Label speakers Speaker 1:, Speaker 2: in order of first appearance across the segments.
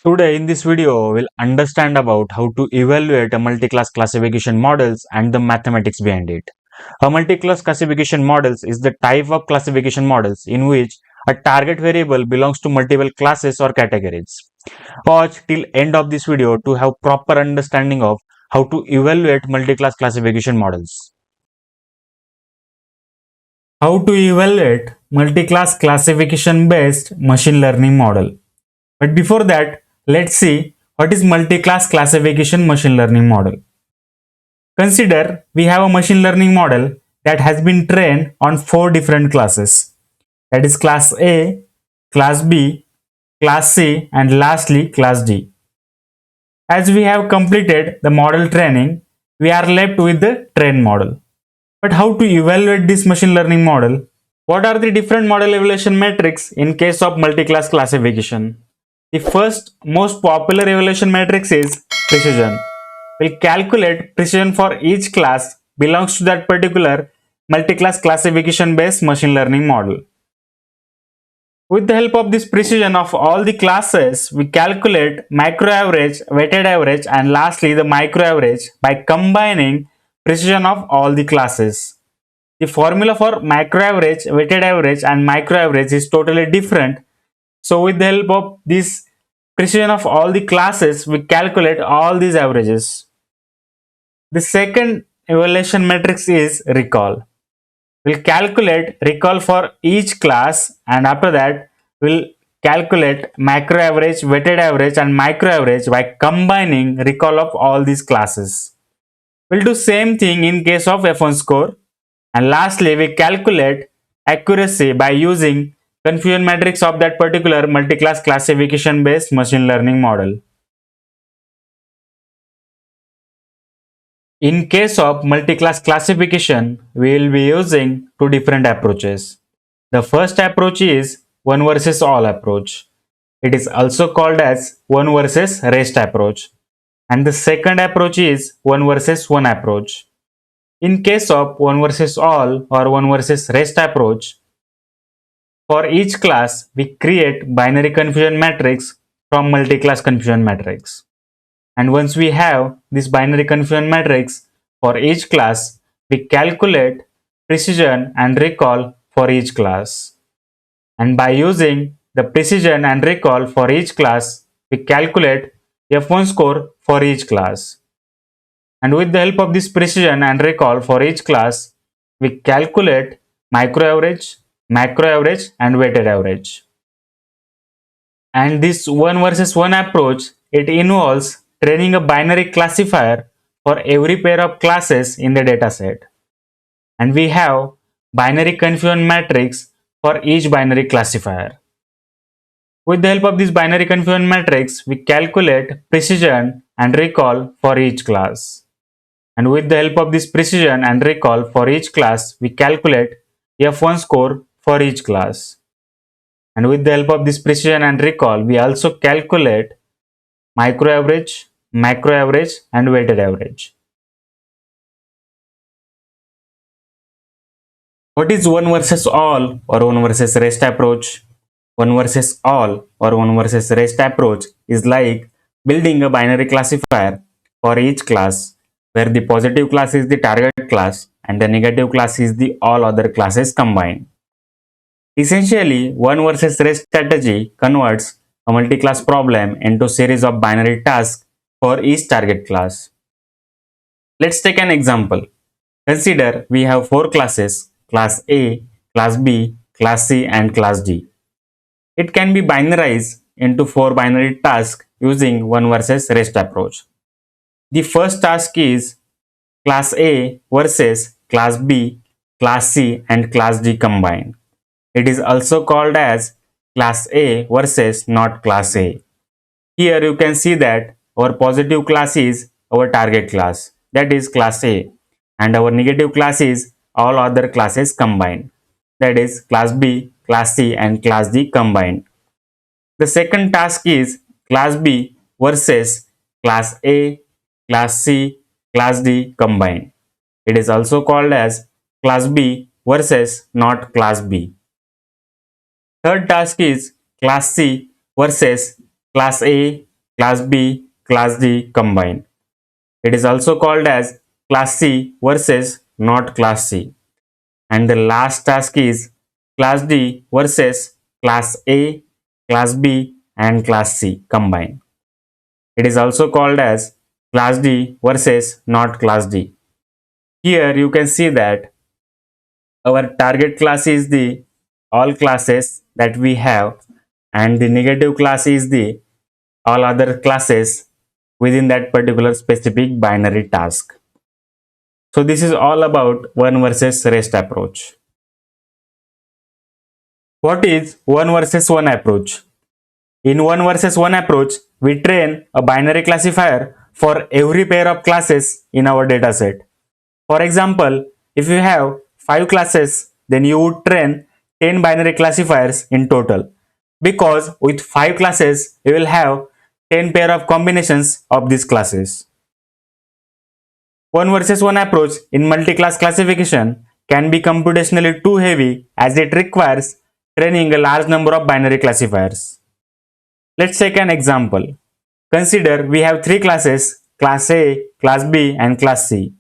Speaker 1: Today in this video, we'll understand about how to evaluate a multi-class classification models and the mathematics behind it. A multi-class classification models is the type of classification models in which a target variable belongs to multiple classes or categories. Watch till end of this video to have proper understanding of how to evaluate multi-class classification models. How to evaluate multi-class classification based machine learning model. But before that, let's see what is multi-class classification machine learning model. Consider we have a machine learning model that has been trained on 4 different classes. That is class A, class B, class C and lastly class D. As we have completed the model training, we are left with the trained model. But how to evaluate this machine learning model? What are the different model evaluation metrics in case of multi-class classification? The first most popular evaluation matrix is precision. We'll calculate precision for each class belongs to that particular multi-class classification based machine learning model. With the help of this precision of all the classes, we calculate macro average, weighted average and lastly the micro average by combining precision of all the classes. The formula for macro average, weighted average and micro average is totally different. So with the help of this precision of all the classes, we calculate all these averages. The second evaluation matrix is recall. We'll calculate recall for each class and after that we'll calculate macro average, weighted average and micro average by combining recall of all these classes. We'll do same thing in case of F1 score and lastly we calculate accuracy by using confusion matrix of that particular multi-class classification based machine learning model. In case of multi-class classification, we will be using two different approaches. The first approach is one versus all approach. It is also called as one versus rest approach. And the second approach is one versus one approach. In case of one versus all or one versus rest approach, for each class, we create binary confusion matrix from multi-class confusion matrix. And once we have this binary confusion matrix for each class, we calculate precision and recall for each class. And by using the precision and recall for each class, we calculate F1 score for each class. And with the help of this precision and recall for each class, we calculate micro average, macro average and weighted average. And this one versus one approach, it involves training a binary classifier for every pair of classes in the dataset. And we have binary confusion matrix for each binary classifier. With the help of this binary confusion matrix, we calculate precision and recall for each class. And with the help of this precision and recall for each class, we calculate F1 score for each class. And with the help of this precision and recall, we also calculate micro average, macro average and weighted average. What is one versus all or one versus rest approach? One versus all or one versus rest approach is like building a binary classifier for each class where the positive class is the target class and the negative class is the all other classes combined. Essentially, one versus rest strategy converts a multi-class problem into a series of binary tasks for each target class. Let's take an example. Consider we have 4 classes, class A, class B, class C and class D. It can be binarized into 4 binary tasks using one versus rest approach. The first task is class A versus class B, class C and class D combined. It is also called as class A versus not class A. Here you can see that our positive class is our target class, that is class A, and our negative class is all other classes combined, that is class B, class C and class D combined. The second task is class B versus class A, class C, class D combined. It is also called as class B versus not class B. Third task is class C versus class A, class B, class D combined. It is also called as class C versus not class C. And the last task is class D versus class A, class B and class C combined. It is also called as class D versus not class D. Here you can see that our target class is the all classes that we have, and the negative class is the all other classes within that particular specific binary task. So this is all about one versus rest approach. What is one versus one approach? In one versus one approach, we train a binary classifier for every pair of classes in our dataset. For example, if you have 5 classes, then you would train 10 binary classifiers in total, because with 5 classes, you will have 10 pair of combinations of these classes. One versus one approach in multi-class classification can be computationally too heavy as it requires training a large number of binary classifiers. Let's take an example. Consider we have 3 classes, class A, class B and class C.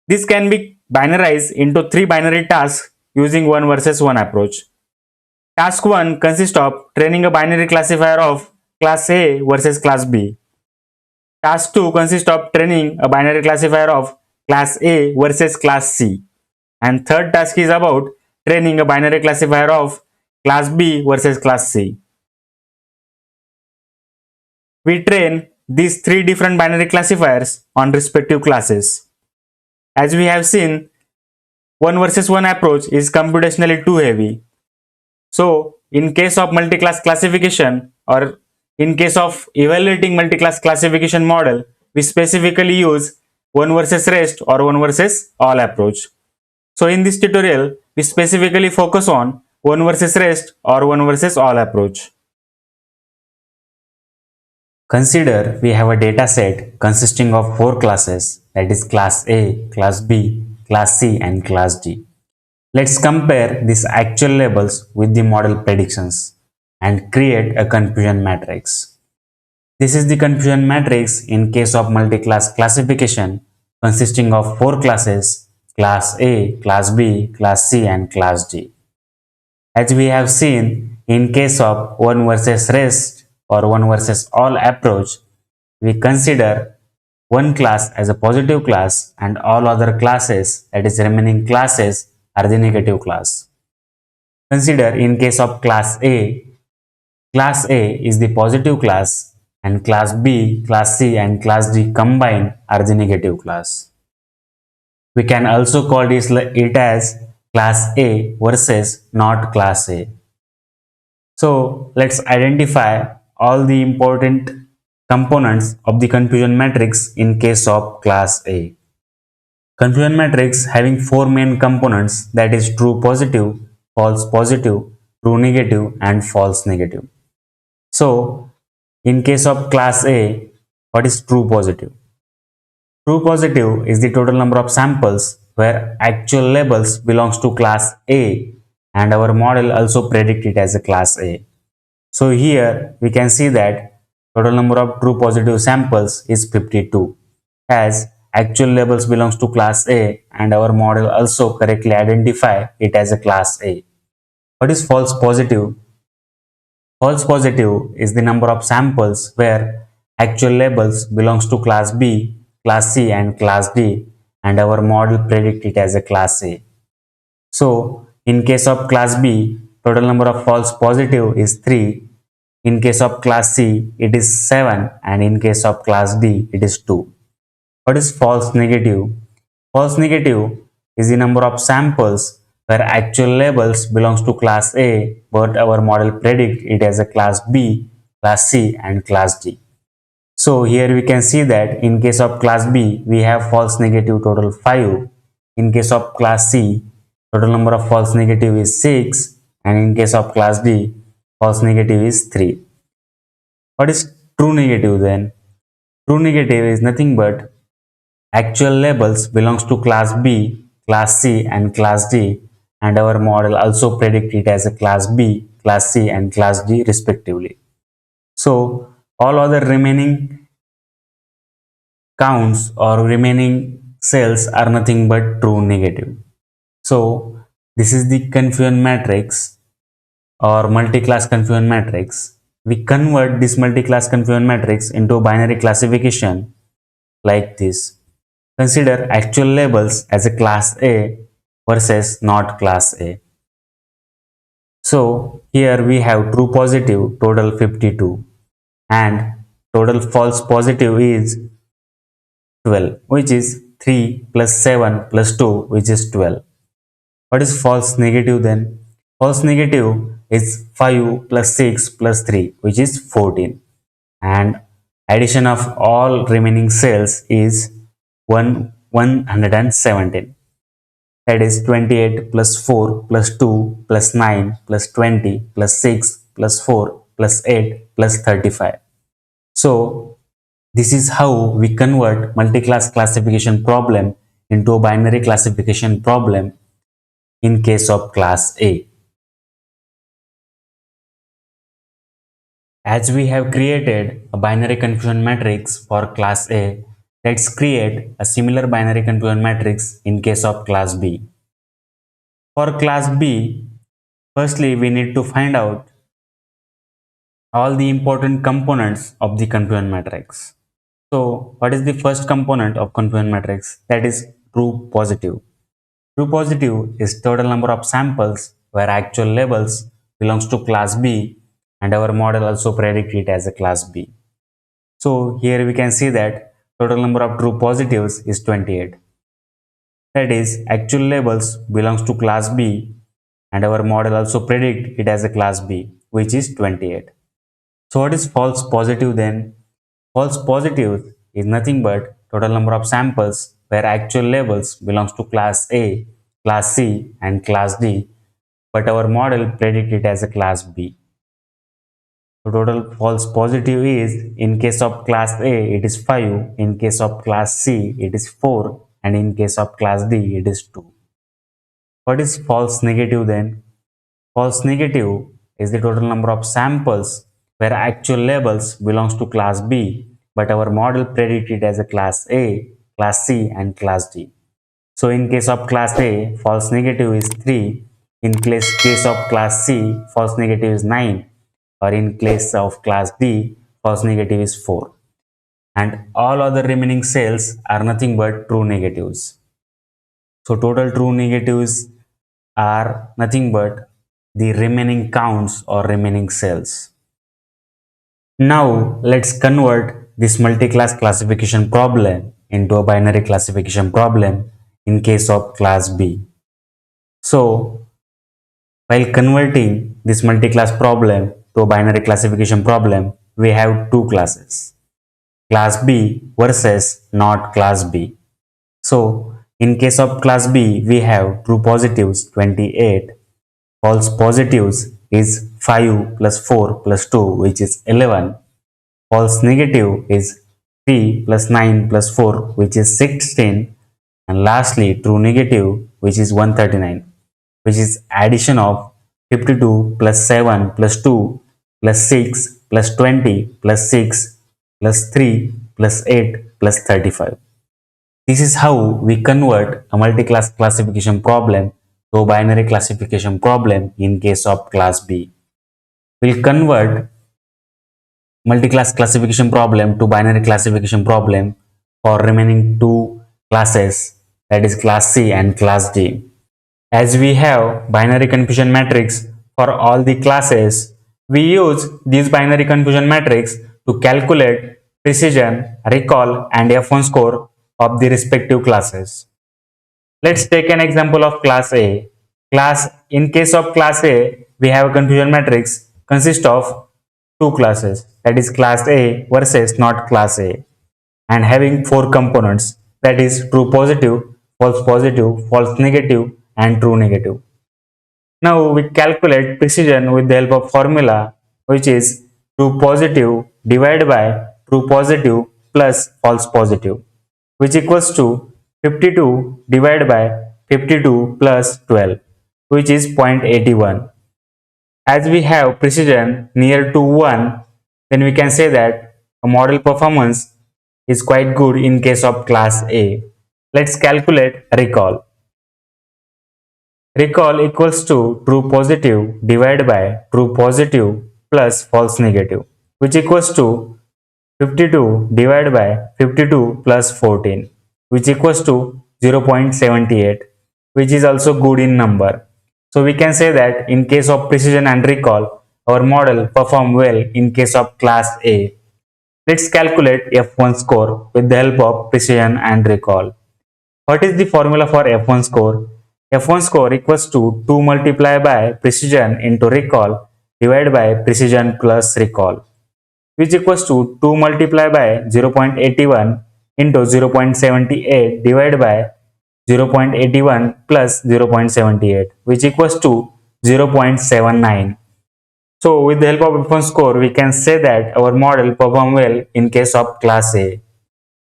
Speaker 1: This can be binarized into 3 binary tasks using one versus one approach. Task 1 consists of training a binary classifier of class A versus class B. Task 2 consists of training a binary classifier of class A versus class C. And third task is about training a binary classifier of class B versus class C. We train these 3 different binary classifiers on respective classes. As we have seen, one versus one approach is computationally too heavy. So, in case of multi-class classification, or in case of evaluating multi-class classification model, we specifically use one versus rest or one versus all approach. So, in this tutorial, we specifically focus on one versus rest or one versus all approach. Consider we have a data set consisting of 4 classes, that is class A, class B, class C and class D. Let's compare these actual labels with the model predictions and create a confusion matrix. This is the confusion matrix in case of multi-class classification consisting of 4 classes, class A, class B, class C and class D. As we have seen, in case of one versus rest or one versus all approach, we consider one class as a positive class and all other classes, that is remaining classes, are the negative class. Consider in case of class A is the positive class and class B, class C and class D combined are the negative class. We can also call it as class A versus not class A. So let's identify all the important components of the confusion matrix in case of class A. Confusion matrix having 4 main components, that is true positive, false positive, true negative and false negative. So in case of class A, what is true positive? True positive is the total number of samples where actual labels belongs to class A and our model also predict it as a class A. So here we can see that total number of true positive samples is 52, as actual labels belongs to class A and our model also correctly identify it as a class A. What is false positive? False positive is the number of samples where actual labels belongs to class B, class C and class D and our model predict it as a class A. So in case of class B, total number of false positive is 3. In case of class C, it is 7 and in case of class D, it is 2. What is false negative? False negative is the number of samples where actual labels belongs to class A but our model predict it as a class B, class C and class D. So here we can see that in case of class B, we have false negative total 5. In case of class C, total number of false negative is 6 and in case of class D, false negative is 3. What is true negative then? True negative is nothing but actual labels belongs to class B, class C and class D and our model also predict it as a class B, class C and class D respectively. So All other remaining counts or remaining cells are nothing but true negative. So this is the confusion matrix or multi-class confusion matrix. We convert this multi-class confusion matrix into binary classification like this. Consider actual labels as a class A versus not class A. So here we have true positive total 52 and total false positive is 12, which is 3 plus 7 plus 2, which is 12. What is false negative then? False negative is 5 plus 6 plus 3, which is 14. And addition of all remaining cells is 117. That is 28 plus 4 plus 2 plus 9 plus 20 plus 6 plus 4 plus 8 plus 35. So this is how we convert multi-class classification problem into a binary classification problem in case of class A. As we have created a binary confusion matrix for class A, let's create a similar binary confusion matrix in case of class B. For class B, firstly we need to find out all the important components of the confusion matrix. So what is the first component of confusion matrix? That is true positive. True positive is total number of samples where actual labels belongs to class B and our model also predict it as a class B. So here we can see that total number of true positives is 28. That is actual labels belongs to class B and our model also predict it as a class B, which is 28. So what is false positive then? False positive is nothing but total number of samples where actual labels belongs to class A, class C and class D, but our model predict it as a class B. So total false positive is in case of class A it is 5, in case of class C it is 4 and in case of class D it is 2. What is false negative then? False negative is the total number of samples where actual labels belongs to class B, but our model predicted as a class A, class C and class D. So in case of class A, false negative is 3, in case of class C, false negative is 9, or in case of class D, false negative is 4. And all other remaining cells are nothing but true negatives. So total true negatives are nothing but the remaining counts or remaining cells. Now let's convert this multi-class classification problem into a binary classification problem in case of class B. So while converting this multi-class problem to a binary classification problem, we have two classes, class B versus not class B. So in case of class B, we have true positives 28, false positives is 5 plus 4 plus 2, which is 11. False negative is 3 plus 9 plus 4, which is 16. And lastly, true negative, which is 139, which is addition of 52 plus 7 plus 2 plus 6 plus 20 plus 6 plus 3 plus 8 plus 35. This is how we convert a multi-class classification problem to a binary classification problem in case of class B. We'll convert multi-class classification problem to binary classification problem for remaining two classes, that is class C and class D. As we have binary confusion matrix for all the classes, we use these binary confusion matrix to calculate precision, recall and F1 score of the respective classes. Let's take an example of class A. In case of class A, we have a confusion matrix consist of two classes, that is class A versus not class A, and having four components, that is true positive, false negative and true negative. Now we calculate precision with the help of formula, which is true positive divided by true positive plus false positive, which equals to 52 divided by 52 plus 12, which is 0.81. As we have precision near to 1, then we can say that a model performance is quite good in case of class A. Let's calculate recall. Recall equals to true positive divided by true positive plus false negative, which equals to 52 divided by 52 plus 14, which equals to 0.78, which is also good in number. So we can say that in case of precision and recall, our model perform well in case of class A. Let's calculate F1 score with the help of precision and recall. What is the formula for F1 score? F1 score equals to 2 multiplied by precision into recall divided by precision plus recall, which equals to 2 multiplied by 0.81 into 0.78 divided by 0.81 plus 0.78, which equals to 0.79. So with the help of F1 score, we can say that our model perform well in case of class A.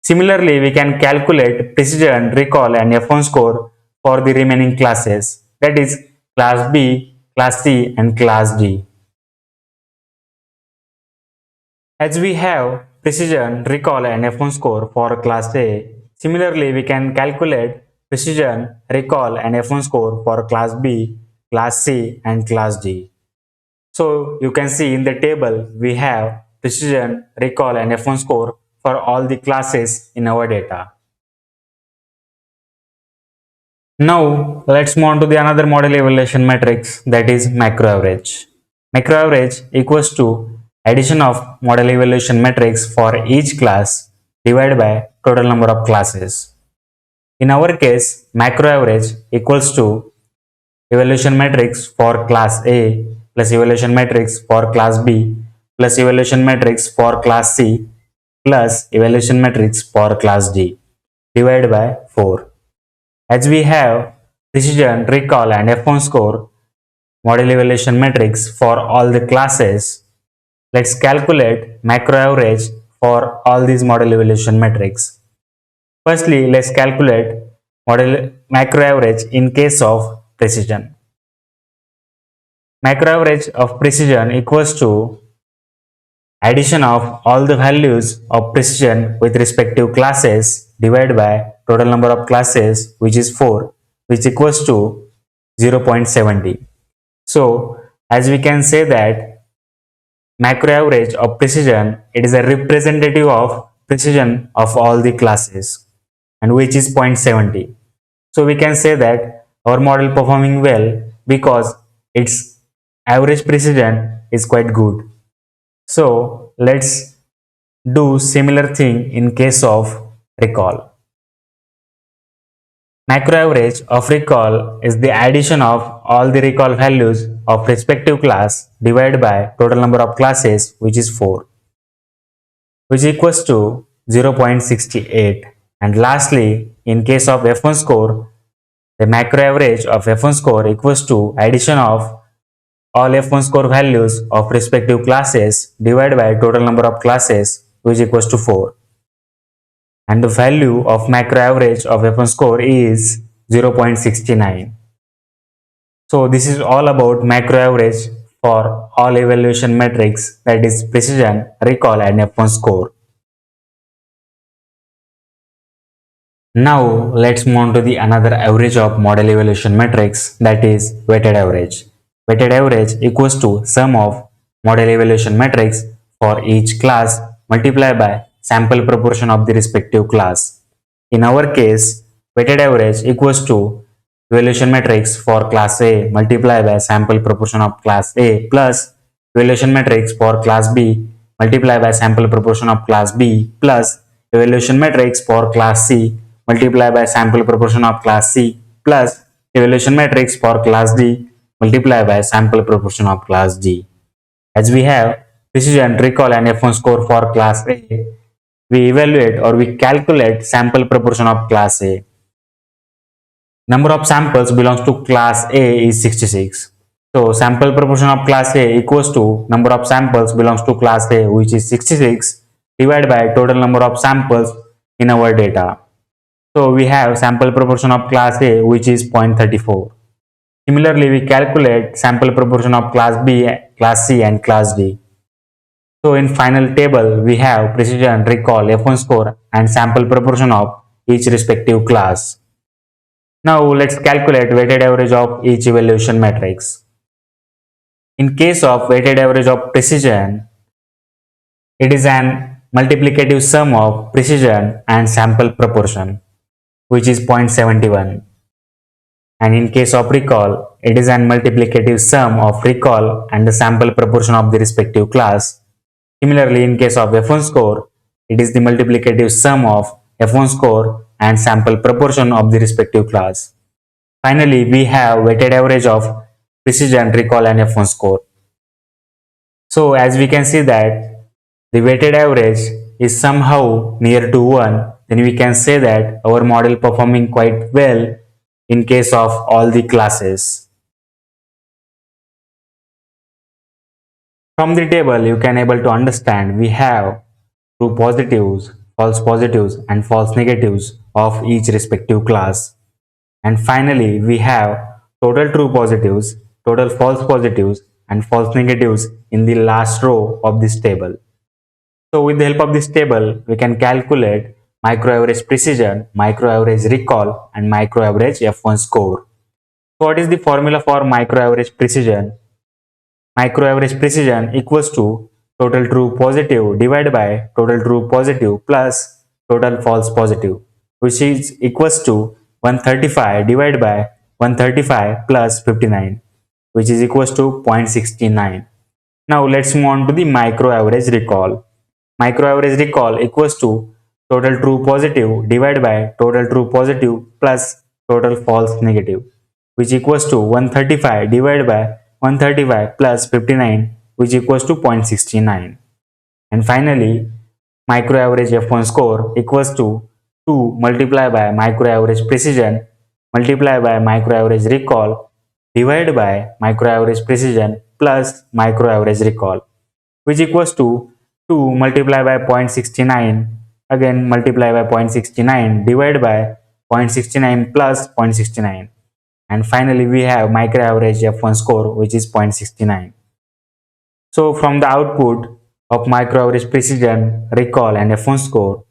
Speaker 1: Similarly, we can calculate precision, recall and F1 score for the remaining classes, that is class B, class C and class D. As we have precision, recall and F1 score for class A, similarly we can calculate precision, recall and F1 score for class B, class C and class D. So you can see in the table we have precision, recall and F1 score for all the classes in our data. Now let's move on to the another model evaluation matrix, that is macro average. Macro average equals to addition of model evaluation matrix for each class divided by total number of classes. In our case, macro average equals to evaluation matrix for class A plus evaluation matrix for class B plus evaluation matrix for class C plus evaluation matrix for class D divided by 4. As we have precision, recall and F1 score model evaluation matrix for all the classes, let's calculate macro average for all these model evaluation matrix. Firstly, let's calculate model macro average in case of precision. Macro average of precision equals to addition of all the values of precision with respective classes divided by total number of classes, which is 4, which equals to 0.70. So as we can say that macro average of precision, it is a representative of precision of all the classes and which is 0.70. So we can say that our model performing well because its average precision is quite good. So let's do similar thing in case of recall. Macro average of recall is the addition of all the recall values of respective class divided by total number of classes, which is 4, which equals to 0.68. And lastly, in case of F1 score, the macro average of F1 score equals to addition of all F1 score values of respective classes divided by total number of classes, which equals to 4. And the value of macro average of F1 score is 0.69. So this is all about macro average for all evaluation metrics, that is precision, recall and F1 score. Now let's move on to the another average of model evaluation metrics, that is weighted average. Weighted average equals to sum of model evaluation metrics for each class multiplied by sample proportion of the respective class. In our case, weighted average equals to evaluation matrix for class A multiplied by sample proportion of class A plus evaluation matrix for class B multiplied by sample proportion of class B plus evaluation matrix for class C multiplied by sample proportion of class C plus evaluation matrix for class D multiplied by sample proportion of class D. As we have precision, recall and F1 score for class A, we evaluate or we calculate sample proportion of class A. Number of samples belongs to class A is 66. So sample proportion of class A equals to number of samples belongs to class A, which is 66, divided by total number of samples in our data. So we have sample proportion of class A, which is 0.34. Similarly, we calculate sample proportion of class B, class C and class D. So in final table, we have precision, recall, F1 score and sample proportion of each respective class. Now let's calculate weighted average of each evaluation matrix. In case of weighted average of precision, it is an multiplicative sum of precision and sample proportion, which is 0.71. And in case of recall, it is an multiplicative sum of recall and the sample proportion of the respective class. Similarly, in case of F1 score, it is the multiplicative sum of F1 score and sample proportion of the respective class. Finally, we have weighted average of precision, recall and F1 score. So as we can see that the weighted average is somehow near to 1, then we can say that our model performing quite well in case of all the classes. From the table you can able to understand we have true positives and false negatives of each respective class. And finally we have total true positives, total false positives and false negatives in the last row of this table. So with the help of this table, we can calculate micro average precision, micro average recall and micro average F1 score. So what is the formula for micro average precision? Micro average precision equals to total true positive divided by total true positive plus total false positive, which is equals to 135 divided by 135 plus 59, which is equals to 0.69. Now let's move on to the micro average recall. Micro average recall equals to total true positive divided by total true positive plus total false negative, which equals to 135 divided by 135 plus 59, which equals to 0.69. And finally, micro average F1 score equals to 2 multiplied by micro average precision multiplied by micro average recall divided by micro average precision plus micro average recall, which equals to 2 multiplied by 0.69 again multiplied by 0.69 divided by 0.69 plus 0.69, and finally we have micro average F1 score, which is 0.69. So from the output of micro average precision, recall and F1 score,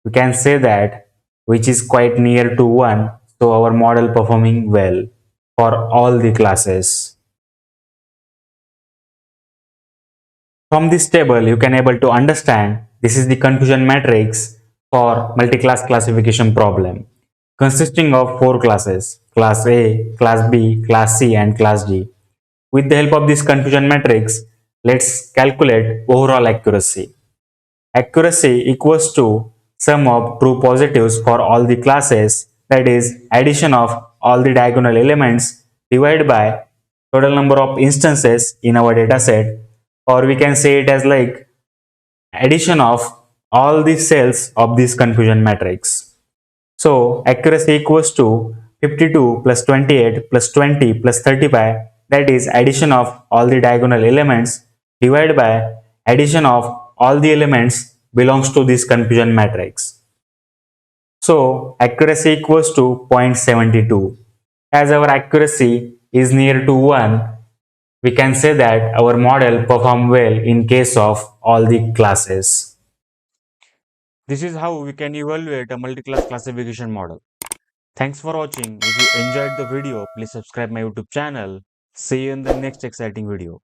Speaker 1: we can say that which is quite near to 1, so our model performing well for all the classes. From this table, you can able to understand this is the confusion matrix for multi-class classification problem, consisting of 4 classes, class A, class B, class C and class D. With the help of this confusion matrix, let's calculate overall accuracy. Accuracy equals to sum of true positives for all the classes, that is addition of all the diagonal elements divided by total number of instances in our dataset, or we can say it as like addition of all the cells of this confusion matrix. So accuracy equals to 52 plus 28 plus 20 plus 35, that is addition of all the diagonal elements divided by addition of all the elements belongs to this confusion matrix. So accuracy equals to 0.72. As our accuracy is near to 1, we can say that our model perform well in case of all the classes. This is how we can evaluate a multi-class classification model. Thanks for watching. If you enjoyed the video, please subscribe my YouTube channel. See you in the next exciting video.